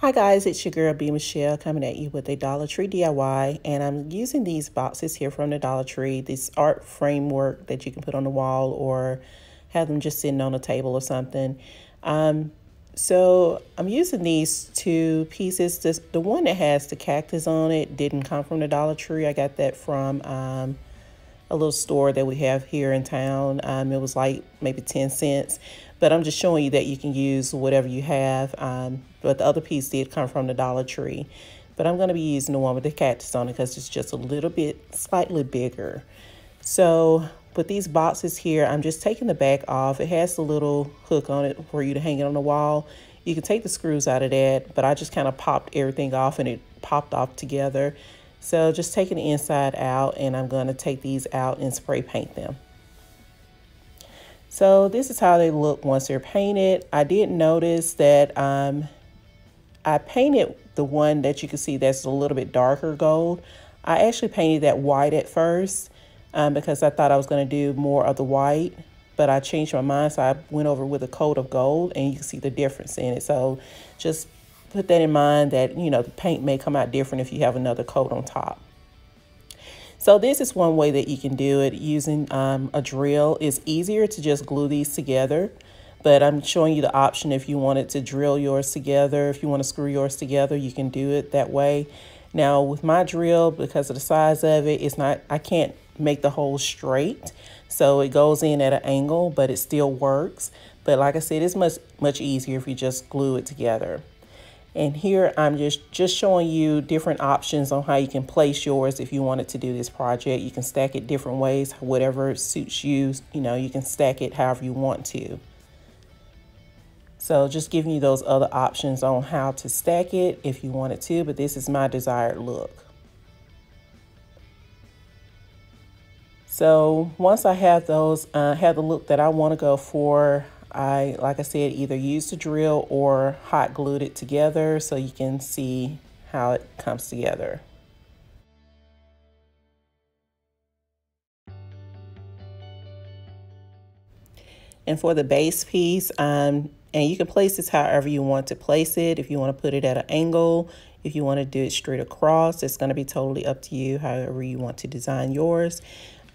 Hi guys, it's your girl B Michelle coming at you with a Dollar Tree DIY, and I'm using these boxes here from the Dollar Tree, this art framework that you can put on the wall or have them just sitting on a table or something. So I'm using these two pieces. The one that has the cactus on it didn't come from the Dollar Tree. I got that from a little store that we have here in town. It was like maybe 10 cents, but I'm just showing you that you can use whatever you have. But the other piece did come from the Dollar Tree, but I'm going to be using the one with the cactus on it because it's just a little bit slightly bigger. So with these boxes here, I'm just taking the back off. It has the little hook on it for you to hang it on the wall. You can take the screws out of that, but I just kind of popped everything off and it popped off together. So just taking the inside out, and I'm going to take these out and spray paint them. So this is how they look once they're painted. I did notice that I painted the one that you can see that's a little bit darker gold. I actually painted that white at first because I thought I was going to do more of the white, but I changed my mind, so I went over with a coat of gold, and you can see the difference in it. So just put that in mind that, you know, the paint may come out different if you have another coat on top. So this is one way that you can do it using a drill. It's easier to just glue these together, but I'm showing you the option if you wanted to drill yours together. If you want to screw yours together, you can do it that way. Now with my drill, because of the size of it, I can't make the hole straight, so it goes in at an angle, but it still works. But like I said, it's much easier if you just glue it together. And here I'm just showing you different options on how you can place yours if you wanted to do this project. You can stack it different ways, whatever suits you. You know, you can stack it however you want to. So just giving you those other options on how to stack it if you wanted to, but this is my desired look. So once I have those, have the look that I want to go for, like I said, either use the drill or hot glued it together so you can see how it comes together. And for the base piece, and you can place this however you want to place it. If you want to put it at an angle, if you want to do it straight across, it's going to be totally up to you, however you want to design yours.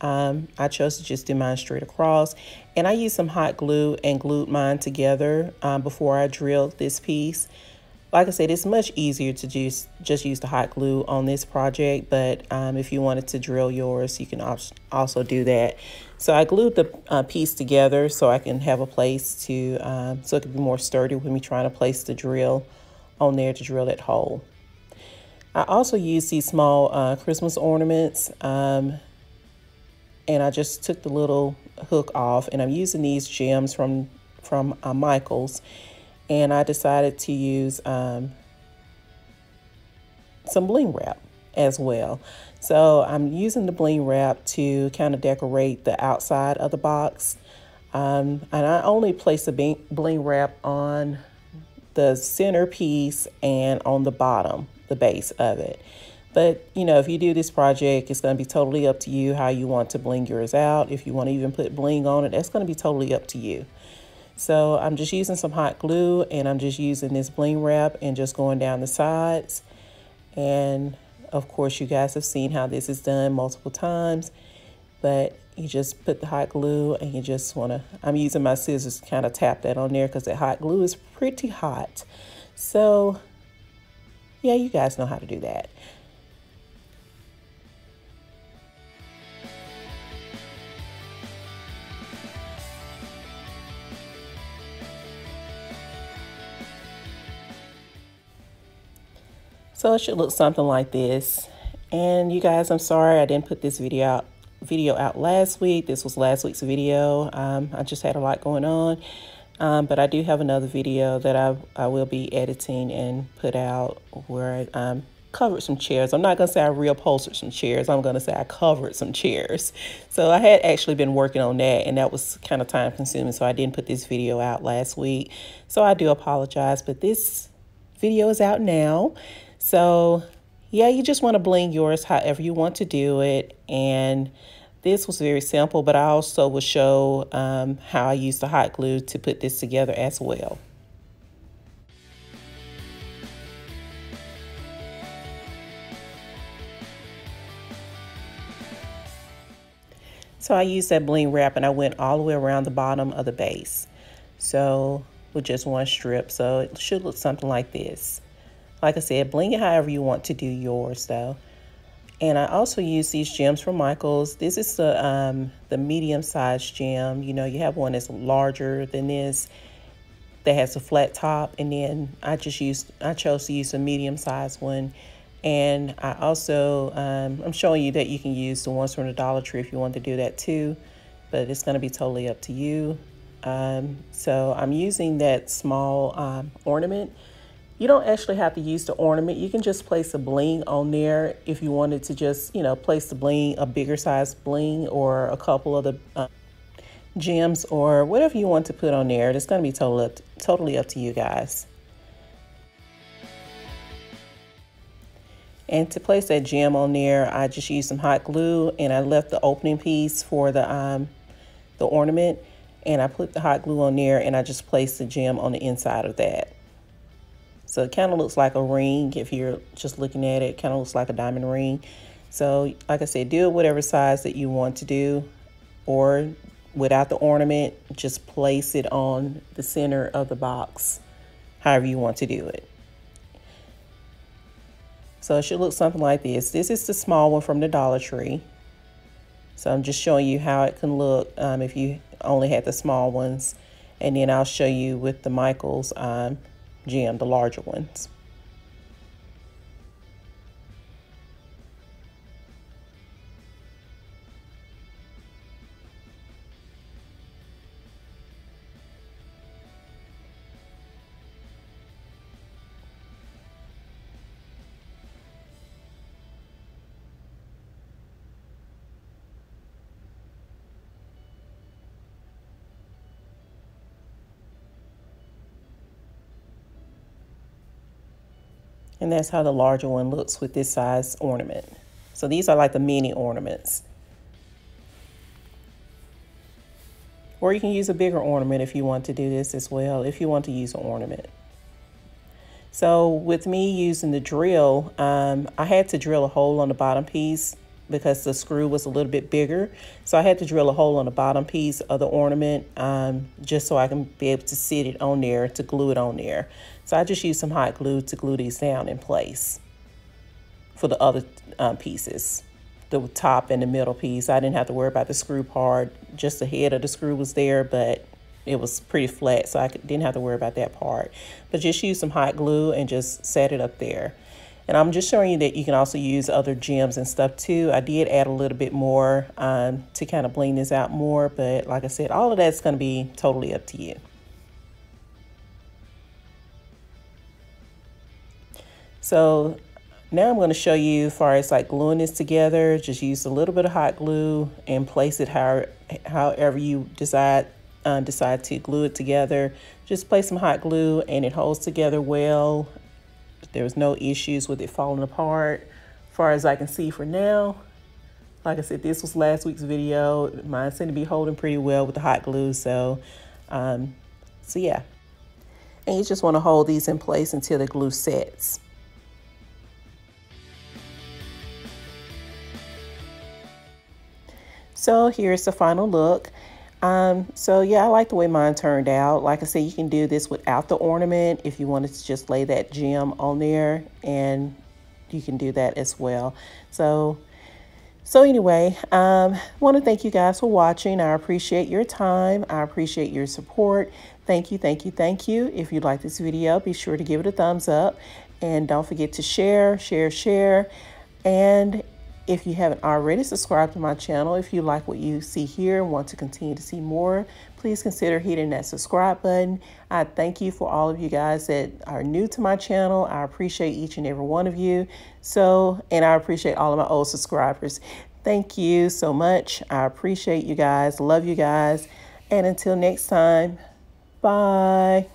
I chose to just do mine straight across, and I used some hot glue and glued mine together before I drilled this piece. Like I said, it's much easier to just use the hot glue on this project, but if you wanted to drill yours, you can also do that. So I glued the piece together so I can have a place to, so it can be more sturdy when we trying to place the drill on there to drill that hole. I also used these small Christmas ornaments. And I just took the little hook off, and I'm using these gems from Michael's, and I decided to use some bling wrap as well. So I'm using the bling wrap to kind of decorate the outside of the box, and I only place the bling wrap on the center piece and on the bottom, the base of it. But, you know, if you do this project, it's going to be totally up to you how you want to bling yours out. If you want to even put bling on it, that's going to be totally up to you. So I'm just using some hot glue, and I'm just using this bling wrap and just going down the sides. And of course, you guys have seen how this is done multiple times, but you just put the hot glue, and you just want to, I'm using my scissors to kind of tap that on there because that hot glue is pretty hot. So yeah, you guys know how to do that. So it should look something like this. And you guys, I'm sorry I didn't put this video out last week. This was last week's video. I just had a lot going on. But I do have another video that I will be editing and put out where I covered some chairs. I'm not going to say I reupholstered some chairs. I'm going to say I covered some chairs. So I had actually been working on that, and that was kind of time consuming. So I didn't put this video out last week. So I do apologize, but this video is out now. So yeah, you just want to bling yours however you want to do it. And this was very simple, but I also will show how I use the hot glue to put this together as well. So I used that bling wrap and I went all the way around the bottom of the base. So with just one strip. So it should look something like this. Like I said, bling it however you want to do yours though. And I also use these gems from Michaels. This is the medium-sized gem. You know, you have one that's larger than this that has a flat top, and then I chose to use a medium-sized one. And I also, I'm showing you that you can use the ones from the Dollar Tree if you want to do that too, but it's going to be totally up to you. So I'm using that small ornament. You don't actually have to use the ornament. You can just place a bling on there if you wanted to just, you know, place the bling, a bigger size bling, or a couple of the gems or whatever you want to put on there. It's going to be totally up to you guys. And to place that gem on there, I just used some hot glue and I left the opening piece for the ornament, and I put the hot glue on there and I just placed the gem on the inside of that. So it kind of looks like a ring. If you're just looking at it, it kind of looks like a diamond ring. So like I said, do it whatever size that you want to do, or without the ornament, just place it on the center of the box, however you want to do it. So it should look something like this. This is the small one from the Dollar Tree. So I'm just showing you how it can look if you only had the small ones. And then I'll show you with the Michaels gem, the larger ones. And that's how the larger one looks with this size ornament. So these are like the mini ornaments. Or you can use a bigger ornament if you want to do this as well, if you want to use an ornament. So with me using the drill, I had to drill a hole on the bottom piece because the screw was a little bit bigger. So I had to drill a hole on the bottom piece of the ornament just so I can be able to sit it on there, to glue it on there. So I just used some hot glue to glue these down in place for the other pieces. The top and the middle piece, I didn't have to worry about the screw part. Just the head of the screw was there, but it was pretty flat, so I didn't have to worry about that part. But just use some hot glue and just set it up there. And I'm just showing you that you can also use other gems and stuff too. I did add a little bit more to kind of bling this out more, but like I said, all of that's going to be totally up to you. So now I'm going to show you as far as like gluing this together. Just use a little bit of hot glue and place it however you decide to glue it together. Just place some hot glue and it holds together well. There was no issues with it falling apart as far as I can see for now. Like I said, this was last week's video. Mine seemed to be holding pretty well with the hot glue. So yeah. And you just want to hold these in place until the glue sets. So here's the final look. So yeah, I like the way mine turned out. Like I said, you can do this without the ornament if you wanted to just lay that gem on there, and you can do that as well. So anyway, want to thank you guys for watching. I appreciate your time. I appreciate your support. Thank you, thank you, thank you. If you like this video, be sure to give it a thumbs up, and don't forget to share. And if you haven't already subscribed to my channel, if you like what you see here and want to continue to see more, please consider hitting that subscribe button. I thank you for all of you guys that are new to my channel. I appreciate each and every one of you. And I appreciate all of my old subscribers. Thank you so much. I appreciate you guys. Love you guys. And until next time, bye.